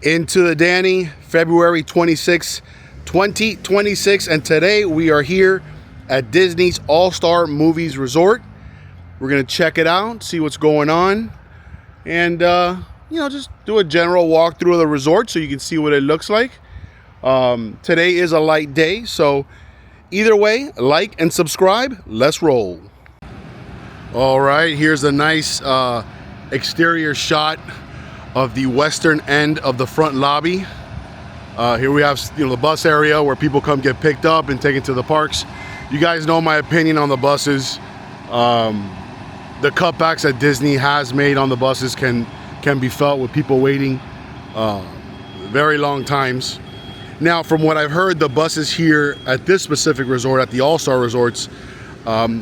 Into the Danny, February 26, 2026, and today we are here at Disney's All-Star Movies Resort. We're gonna check it out, see what's going on, and just do a general walkthrough of the resort so you can see what it looks like. Today is a light day, so either way, like and subscribe. Let's roll. All right, here's a nice exterior shot of the western end of the front lobby. Here we have the bus area where people come get picked up and taken to the parks. You guys know my opinion on the buses. The cutbacks that Disney has made on the buses can be felt with people waiting very long times. Now, from what I've heard, the buses here at this specific resort, at the All-Star Resorts,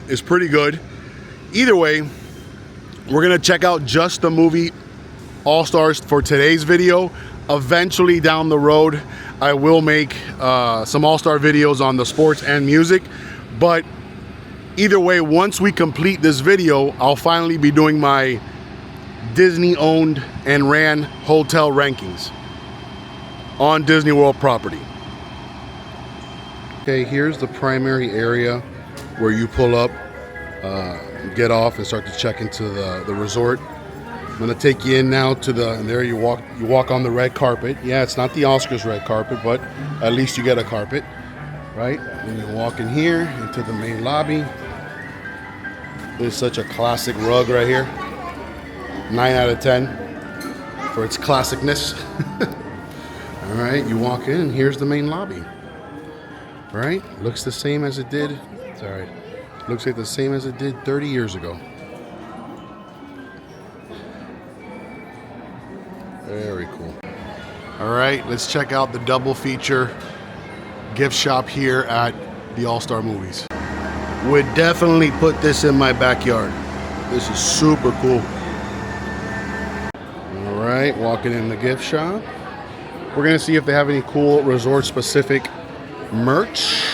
is pretty good. Either way, we're gonna check out just the movie All-Stars for today's video. Eventually down the road, I will make some All-Star videos on the sports and music. But either way, once we complete this video, I'll finally be doing my Disney-owned and ran hotel rankings on Disney World property. Okay, here's the primary area where you pull up, get off, and start to check into the resort. I'm gonna take you in now to and there you walk on the red carpet. Yeah, it's not the Oscars red carpet, but at least you get a carpet, right? And you walk in here into the main lobby. There's such a classic rug right here. 9 out of 10 for its classicness. All right, you walk in and here's the main lobby. All right, looks the same as it did. Sorry, looks like the same as it did 30 years ago. Very cool. All right, let's check out the double feature gift shop here at the All-Star Movies. Would definitely put this in my backyard. This is super cool. All right, walking in the gift shop. We're gonna see if they have any cool resort-specific merch.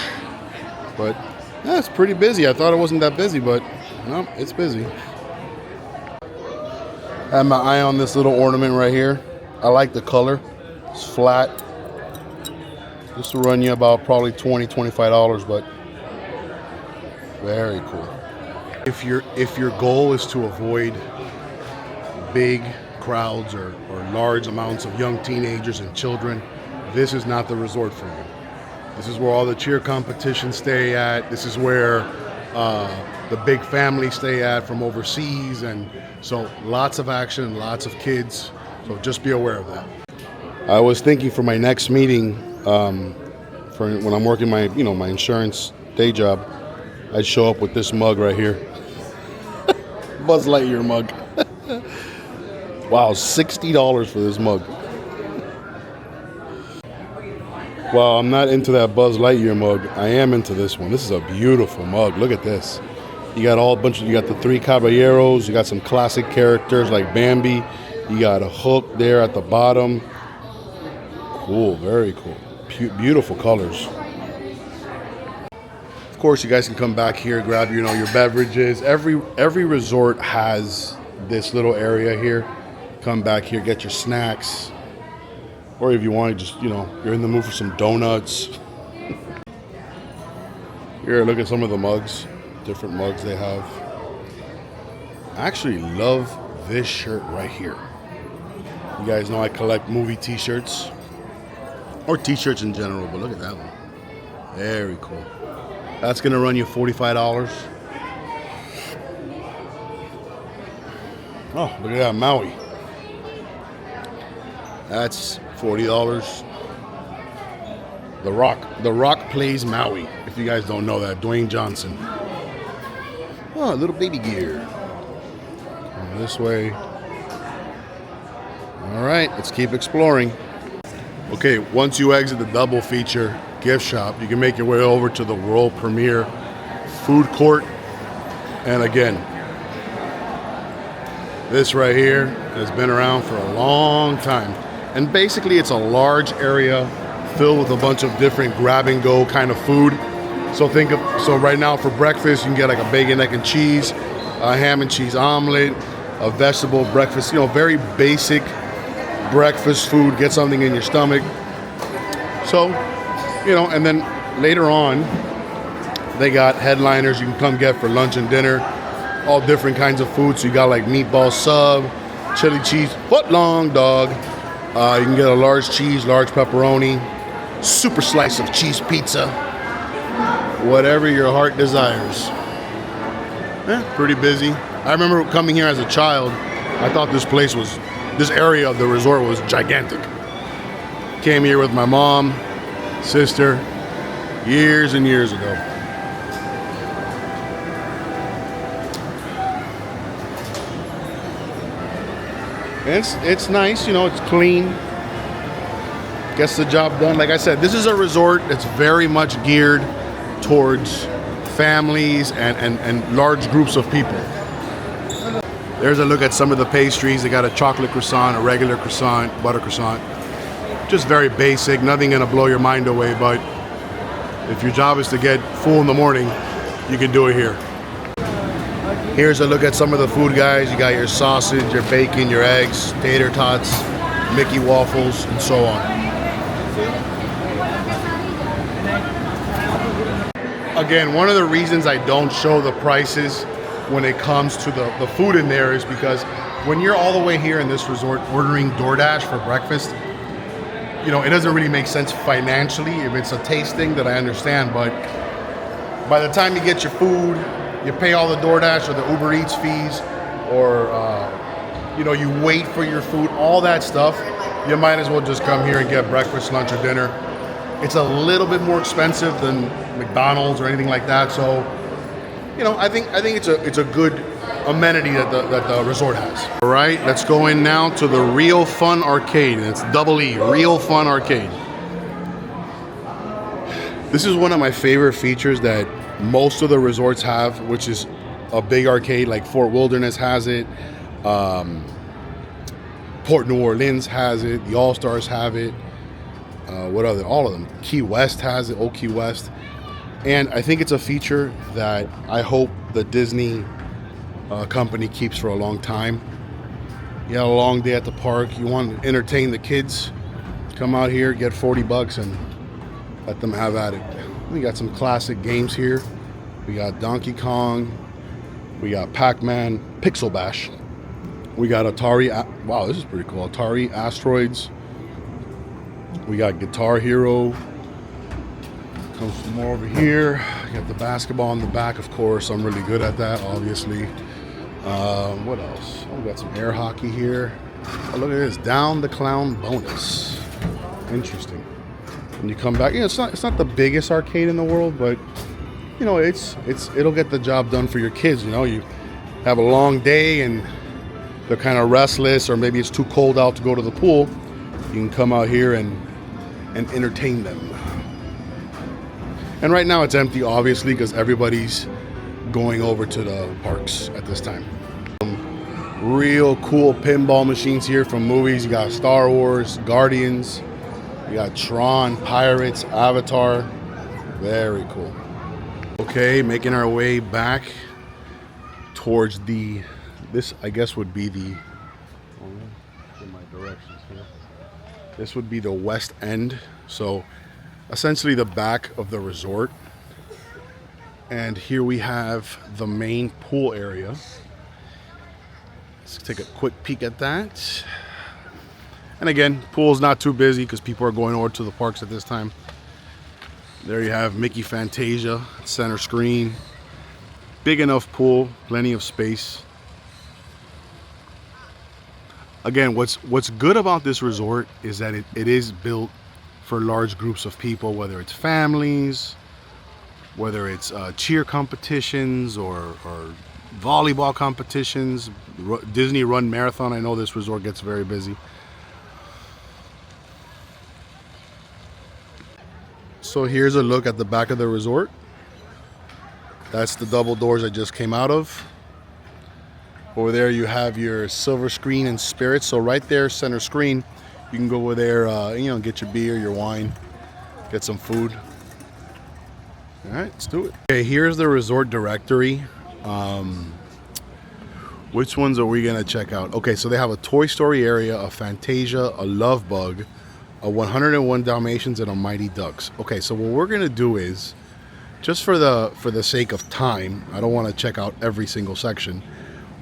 But yeah, it's pretty busy. I thought it wasn't that busy, but no, it's busy. I have my eye on this little ornament right here. I like the color. It's flat. This will run you about probably $20, $25, but very cool. If your goal is to avoid big crowds or large amounts of young teenagers and children, this is not the resort for you. This is where all the cheer competitions stay at. This is where the big families stay at from overseas, and so lots of action, lots of kids. So just be aware of that. I was thinking for my next meeting, for when I'm working my my insurance day job, I'd show up with this mug right here. Buzz Lightyear mug. Wow, $60 for this mug. Well, I'm not into that Buzz Lightyear mug. I am into this one. This is a beautiful mug. Look at this. You got you got the three caballeros. You got some classic characters like Bambi. You got a hook there at the bottom. Cool, very cool. Beautiful colors. Of course, you guys can come back here, grab your beverages. Every resort has this little area here. Come back here, get your snacks. Or if you want to just, you're in the mood for some donuts. Here, look at some of the mugs, different mugs they have. I actually love this shirt right here. You guys know I collect movie t-shirts, or t-shirts in general, but look at that one. Very cool. That's gonna run you $45. Oh, look at that, Maui. That's $40. The Rock plays Maui. If you guys don't know that, Dwayne Johnson. Oh, little baby gear. Come this way. All right, let's keep exploring. Okay, once you exit the double feature gift shop, you can make your way over to the world premiere food court. And again, this right here has been around for a long time. And basically it's a large area filled with a bunch of different grab-and-go kind of food. So right now for breakfast, you can get like a bacon, egg, and cheese, a ham and cheese omelet, a vegetable breakfast, very basic breakfast food, get something in your stomach. So, you know, and then later on, they got headliners you can come get for lunch and dinner. All different kinds of food. So you got like meatball sub, chili cheese, foot long dog. You can get a large cheese, large pepperoni, super slice of cheese pizza. Whatever your heart desires. Yeah, pretty busy. I remember coming here as a child. I thought this area of the resort was gigantic. Came here with my mom, sister, years and years ago. It's nice, you know, it's clean. Gets the job done. Like I said, this is a resort that's very much geared towards families and large groups of people. There's a look at some of the pastries. They got a chocolate croissant, a regular croissant, butter croissant. Just very basic, nothing gonna blow your mind away, but if your job is to get full in the morning, you can do it here. Here's a look at some of the food, guys. You got your sausage, your bacon, your eggs, tater tots, Mickey waffles, and so on. Again, one of the reasons I don't show the prices when it comes to the food in there is because when you're all the way here in this resort ordering DoorDash for breakfast, you know, it doesn't really make sense financially. If it's a tasting, that I understand, but by the time you get your food, you pay all the DoorDash or the Uber Eats fees, or you know, you wait for your food, all that stuff, you might as well just come here and get breakfast, lunch, or dinner. It's a little bit more expensive than McDonald's or anything like that, so you know, I think it's a good amenity that the resort has. All right, let's go in now to the Real Fun Arcade. It's double E, Real Fun Arcade. This is one of my favorite features that most of the resorts have, which is a big arcade. Like Fort Wilderness has it, Port New Orleans has it, the All Stars have it. All of them. Key West has it, Old Key West. And I think it's a feature that I hope the Disney company keeps for a long time. You had a long day at the park, you want to entertain the kids, come out here, get $40 and let them have at it. We got some classic games here. We got Donkey Kong, we got Pac-Man, Pixel Bash. We got Atari, wow, this is pretty cool, Atari Asteroids. We got Guitar Hero. Comes some more over here. Got the basketball in the back, of course. I'm really good at that, obviously. What else? Oh, we got some air hockey here. Oh, look at this, Down the Clown bonus. Interesting. When you come back, you know, it's not the biggest arcade in the world, but you know, it'll get the job done for your kids. You know, you have a long day and they're kind of restless, or maybe it's too cold out to go to the pool. You can come out here and entertain them. And right now it's empty, obviously, because everybody's going over to the parks at this time. Some real cool pinball machines here from movies. You got Star Wars, Guardians, you got Tron, Pirates, Avatar. Very cool. Okay, making our way back towards this I guess would be the, in my directions here. This would be the west end. So essentially the back of the resort. And here we have the main pool area. Let's take a quick peek at that. And again, pool's not too busy because people are going over to the parks at this time. There you have Mickey Fantasia, center screen. Big enough pool, plenty of space. Again, what's good about this resort is that it is built for large groups of people, whether it's families, whether it's cheer competitions or volleyball competitions, Disney Run Marathon. I know this resort gets very busy. So here's a look at the back of the resort. That's the double doors I just came out of. Over there you have your silver screen and spirits. So right there, center screen, you can go over there, you know, get your beer, your wine, get some food. All right, let's do it. Okay, here's the resort directory. Which ones are we gonna check out? Okay, so they have a Toy Story area, a Fantasia, a Love Bug, a 101 Dalmatians, and a Mighty Ducks. Okay, so what we're gonna do is, just for the sake of time, I don't want to check out every single section.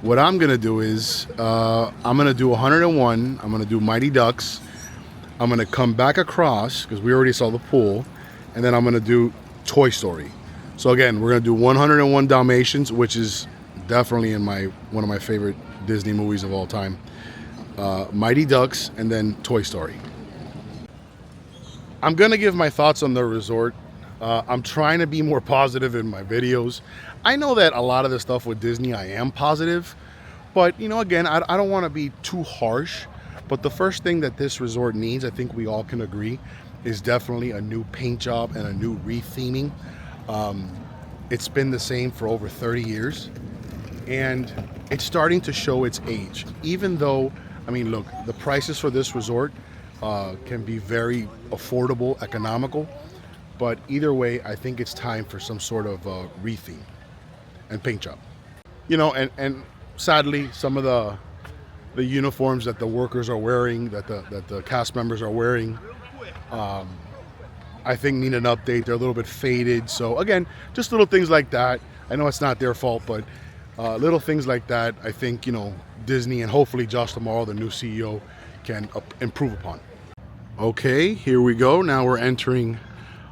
What I'm gonna do is I'm gonna do 101. I'm gonna do Mighty Ducks. I'm gonna come back across because we already saw the pool, and then I'm gonna do Toy Story. So again, we're gonna do 101 Dalmatians, which is definitely in one of my favorite Disney movies of all time. Mighty Ducks, and then Toy Story. I'm gonna give my thoughts on the resort. I'm trying to be more positive in my videos. I know that a lot of the stuff with Disney, I am positive, but you know, again, I don't want to be too harsh. But the first thing that this resort needs, I think we all can agree, is definitely a new paint job and a new retheming. It's been the same for over 30 years, and it's starting to show its age. Even though, I mean, look, the prices for this resort can be very affordable, economical, but either way, I think it's time for some sort of retheme and paint job. You know, and sadly, some of the uniforms that the workers are wearing, that the cast members are wearing, I think need an update. They're a little bit faded. So again, just little things like that. I know it's not their fault, but little things like that, I think, you know, Disney and hopefully Josh tomorrow, the new CEO, can improve upon. Okay, here we go. Now we're entering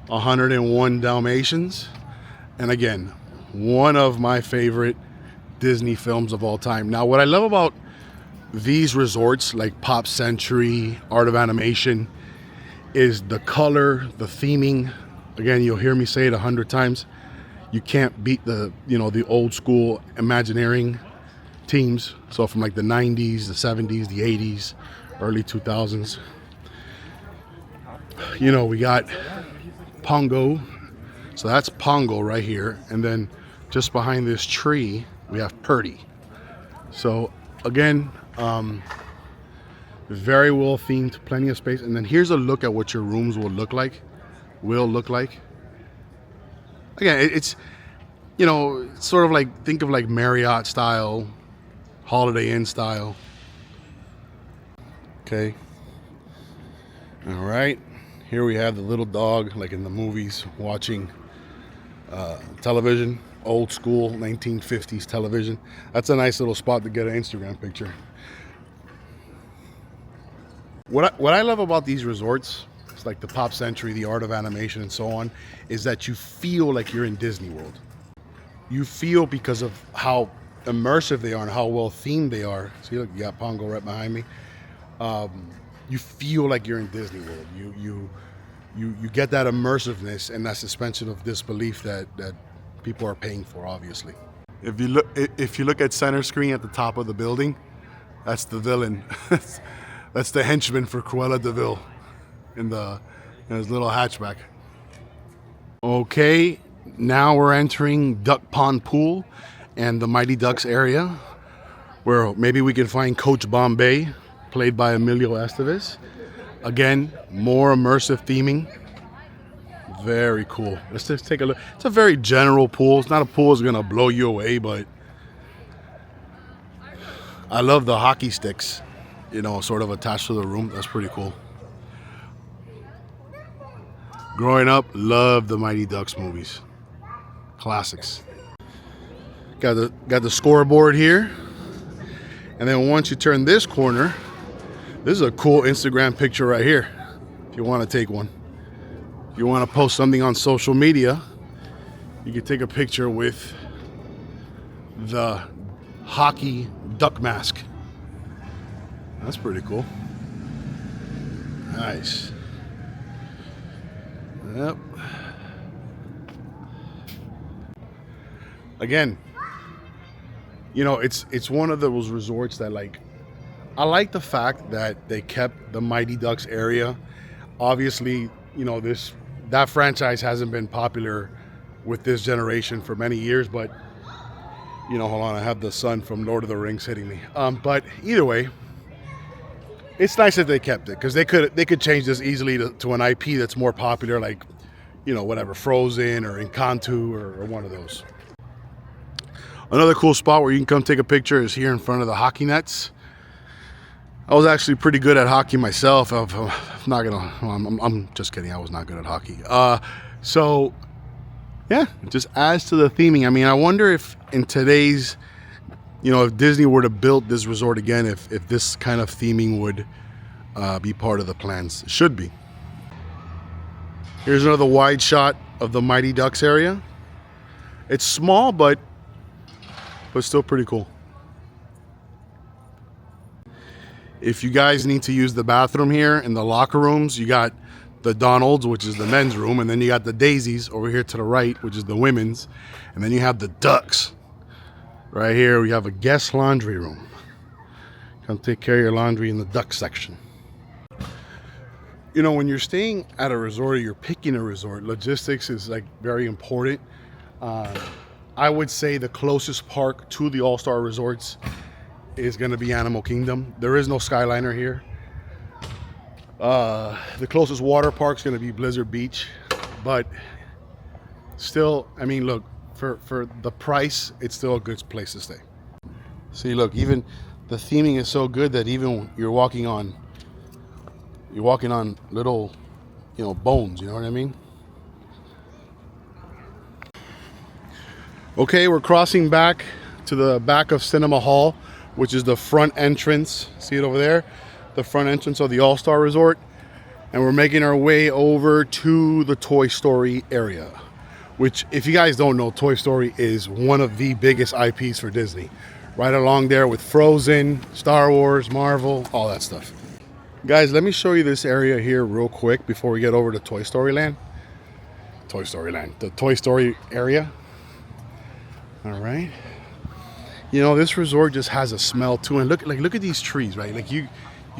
101 Dalmatians. And again, one of my favorite Disney films of all time. Now, what I love about these resorts like Pop Century, Art of Animation, is the color, the theming. Again, you'll hear me say it 100 times. You can't beat the old school Imagineering teams. So from like the 90s, the 70s, the 80s, early 2000s. You know, we got Pongo. So that's Pongo right here. And then just behind this tree, we have Purdy. So again, very well themed, plenty of space. And then here's a look at what your rooms will look like. Again, it's, you know, sort of like, think of like Marriott style, Holiday Inn style. Okay. All right. Here we have the little dog, like in the movies, watching television, old school 1950s television. That's a nice little spot to get an Instagram picture. What I love about these resorts, it's like the Pop Century, the Art of Animation, and so on, is that you feel like you're in Disney World. You feel, because of how immersive they are and how well themed they are. See, look, you got Pongo right behind me. You feel like you're in Disney World. You get that immersiveness and that suspension of disbelief that people are paying for, obviously. If you look at center screen at the top of the building, that's the villain. That's the henchman for Cruella de Vil in his little hatchback. Okay, now we're entering Duck Pond Pool and the Mighty Ducks area, where maybe we can find Coach Bombay, played by Emilio Estevez. Again, more immersive theming. Very cool. Let's just take a look. It's a very general pool. It's not a pool that's gonna blow you away, but I love the hockey sticks, you know, sort of attached to the room. That's pretty cool. Growing up, loved the Mighty Ducks movies. Classics. Got the scoreboard here. And then once you turn this corner, this is a cool Instagram picture right here, if you want to take one. If you want to post something on social media, you can take a picture with the hockey duck mask. That's pretty cool. Nice. Yep. Again, you know, it's one of those resorts that, like, I like the fact that they kept the Mighty Ducks area. Obviously, you know, that franchise hasn't been popular with this generation for many years, but, you know, hold on, I have the sun from Lord of the Rings hitting me. But either way, it's nice that they kept it, because they could change this easily to an IP that's more popular, like, you know, whatever, Frozen or Encanto or one of those. Another cool spot where you can come take a picture is here in front of the hockey nets. I was actually pretty good at hockey myself. I'm not gonna. I'm just kidding. I was not good at hockey. So yeah, it just adds to the theming. I mean, I wonder if in today's, if Disney were to build this resort again, if this kind of theming would be part of the plans. It should be. Here's another wide shot of the Mighty Ducks area. It's small, but still pretty cool. If you guys need to use the bathroom here in the locker rooms, you got the Donald's, which is the men's room, and then you got the Daisies over here to the right, which is the women's, and then you have the Ducks. Right here, we have a guest laundry room. Come take care of your laundry in the Duck section. When you're staying at a resort or you're picking a resort, logistics is like very important. I would say the closest park to the All-Star Resorts is going to be Animal Kingdom. There is no Skyliner here. The closest water park is going to be Blizzard Beach, but still, I mean, look, for the price, it's still a good place to stay. See, look, even the theming is so good that even you're walking on little, bones. You know what I mean? Okay, we're crossing back to the back of Cinema Hall, which is the front entrance. See it over there? The front entrance of the All-Star Resort. And we're making our way over to the Toy Story area, which, if you guys don't know, Toy Story is one of the biggest IPs for Disney. Right along there with Frozen, Star Wars, Marvel, all that stuff. Guys, let me show you this area here real quick before we get over to Toy Story Land. The Toy Story area. All right. This resort just has a smell too, and look at these trees, right? Like you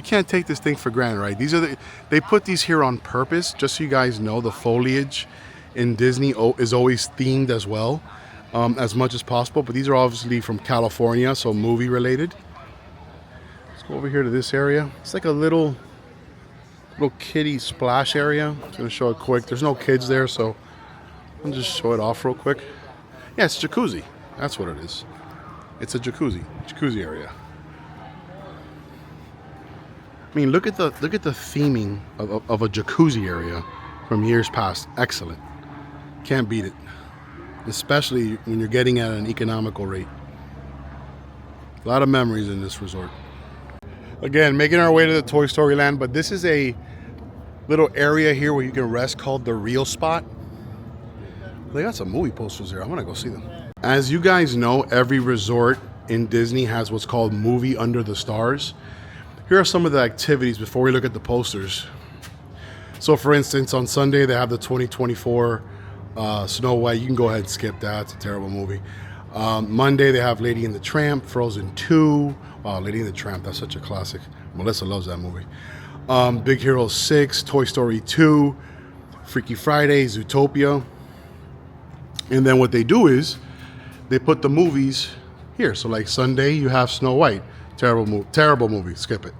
can't take this thing for granted, right? They put these here on purpose, just so you guys know. The foliage in Disney is always themed as well, as much as possible. But these are obviously from California, so movie related. Let's go over here to this area. It's like a little kiddie splash area. I'm just gonna show it quick. There's no kids there, so I'll just show it off real quick. Yeah, it's jacuzzi. That's what it is. It's a jacuzzi area. I mean, look at the theming of a jacuzzi area from years past. Excellent. Can't beat it. Especially when you're getting at an economical rate. A lot of memories in this resort. Again, making our way to the Toy Story Land, but this is a little area here where you can rest called the Real Spot. They got some movie posters there. I want to go see them. As you guys know, every resort in Disney has what's called Movie Under the Stars. Here are some of the activities before we look at the posters. So for instance, on Sunday, they have the 2024 Snow White. You can go ahead and skip that. It's a terrible movie. Monday, they have Lady and the Tramp, Frozen 2. Wow, Lady and the Tramp, that's such a classic. Melissa loves that movie. Big Hero 6, Toy Story 2, Freaky Friday, Zootopia. And then what they do is they put the movies here. So like Sunday, you have Snow White. Terrible movie. Skip it.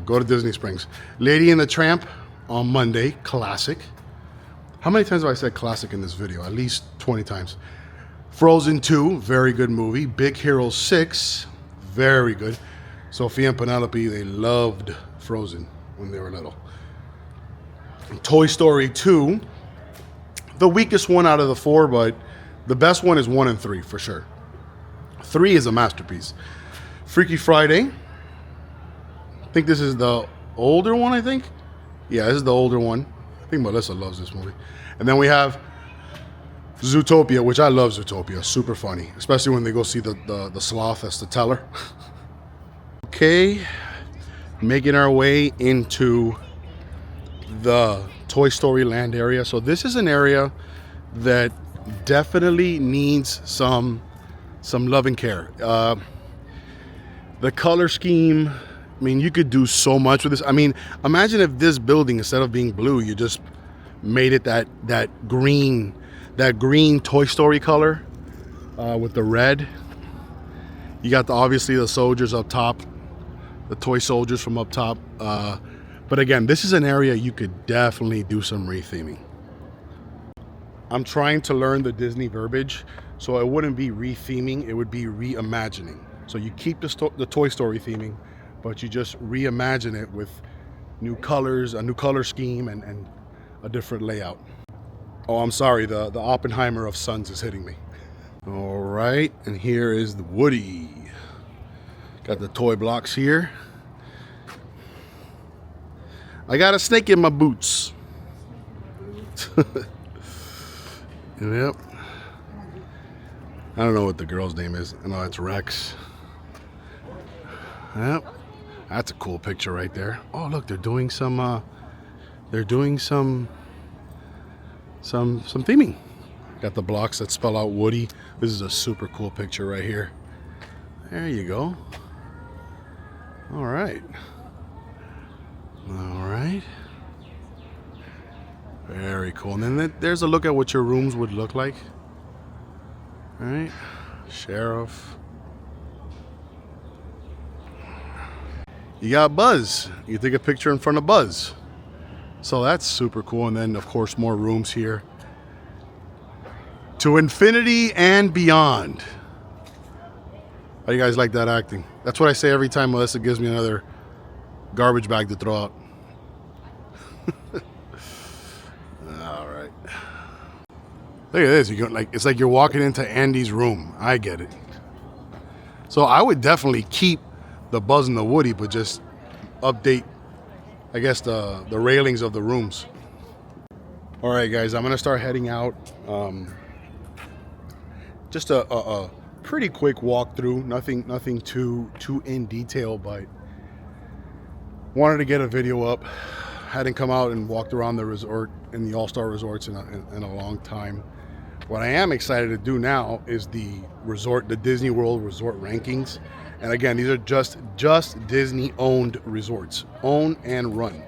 Go to Disney Springs. Lady and the Tramp on Monday. Classic. How many times have I said classic in this video? At least 20 times. Frozen 2. Very good movie. Big Hero 6. Very good. Sophia and Penelope, they loved Frozen when they were little. Toy Story 2. The weakest one out of the 4, but the best one is 1 and 3 for sure. 3 is a masterpiece. Freaky Friday. I think this is the older one, I think. Yeah, this is the older one. I think Melissa loves this movie. And then we have Zootopia, which I love Zootopia. Super funny, especially when they go see the sloth as the teller. Okay, making our way into the Toy Story Land area. So this is an area that definitely needs some love and care. The color scheme, I mean, you could do so much with this. I mean, imagine if this building, instead of being blue, you just made it that green Toy Story color with the red. You got obviously the soldiers up top, the toy soldiers from up top. But again, this is an area you could definitely do some retheming. I'm trying to learn the Disney verbiage, So it wouldn't be re-theming, it would be reimagining. So you keep the Toy Story theming, but you just reimagine it with new colors, a new color scheme, and a different layout. Oh, I'm sorry, the Oppenheimer of suns is hitting me. All right, and here is the Woody. Got the toy blocks here. I got a snake in my boots. Yep. I don't know what the girl's name is. I know it's Rex. Yep. That's a cool picture right there. Oh, look, they're doing some theming. Got the blocks that spell out Woody. This is a super cool picture right here. There you go. All right. All right. Very cool. And then there's a look at what your rooms would look like. All right. Sheriff. You got Buzz. You take a picture in front of Buzz. So that's super cool. And then, of course, more rooms here. To infinity and beyond. How do you guys like that acting? That's what I say every time Melissa gives me another garbage bag to throw out. All right. Look at this. It's like you're walking into Andy's room. I get it. So I would definitely keep the Buzz and the Woody, but just update, I guess, the railings of the rooms. All right, guys, I'm gonna start heading out. Just a pretty quick walkthrough. Nothing too in detail, but wanted to get a video up. Hadn't come out and walked around the resort in the All-Star Resorts in a long time. What I am excited to do now is the Disney World resort rankings. And again, these are just Disney-owned resorts, owned and run.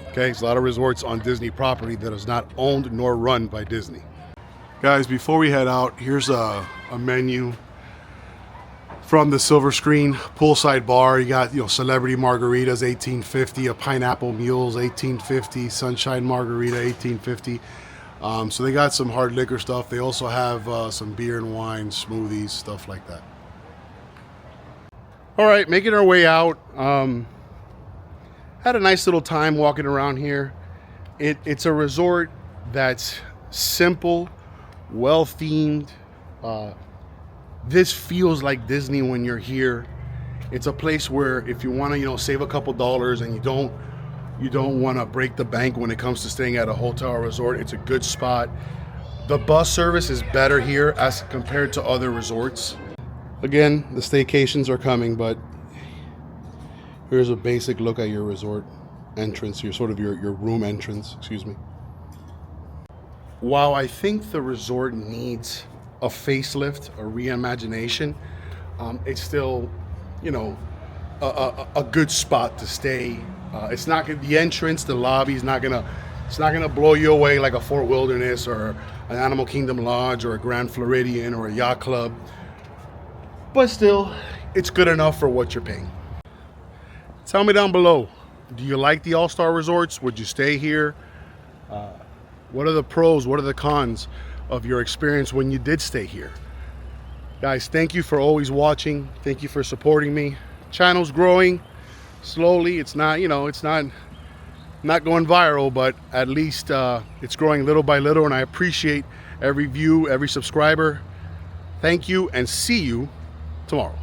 Okay, there's a lot of resorts on Disney property that is not owned nor run by Disney. Guys, before we head out, here's a menu from the silver screen poolside bar. You got, celebrity margaritas, $18.50, a pineapple mules, $18.50, sunshine margarita, $18.50. So they got some hard liquor stuff. They also have some beer and wine, smoothies, stuff like that. All right, making our way out. Had a nice little time walking around here. It's a resort that's simple, well themed. This feels like Disney when you're here. It's a place where if you want to, save a couple dollars and you don't want to break the bank when it comes to staying at a hotel or resort, it's a good spot. The bus service is better here as compared to other resorts. Again, the staycations are coming, but here's a basic look at your resort entrance, your room entrance, excuse me. While I think the resort needs a facelift, a reimagination, it's still, a good spot to stay. It's not gonna, the entrance, the lobby is not gonna blow you away like a Fort Wilderness or an Animal Kingdom Lodge or a Grand Floridian or a yacht club. But still, it's good enough for what you're paying. Tell me down below, do you like the All-Star Resorts? Would you stay here? What are the pros? What are the cons of your experience when you did stay here? Guys, thank you for always watching. Thank you for supporting me. Channel's growing slowly. It's not, it's not going viral, but at least it's growing little by little, and I appreciate every view, every subscriber. Thank you, and see you tomorrow.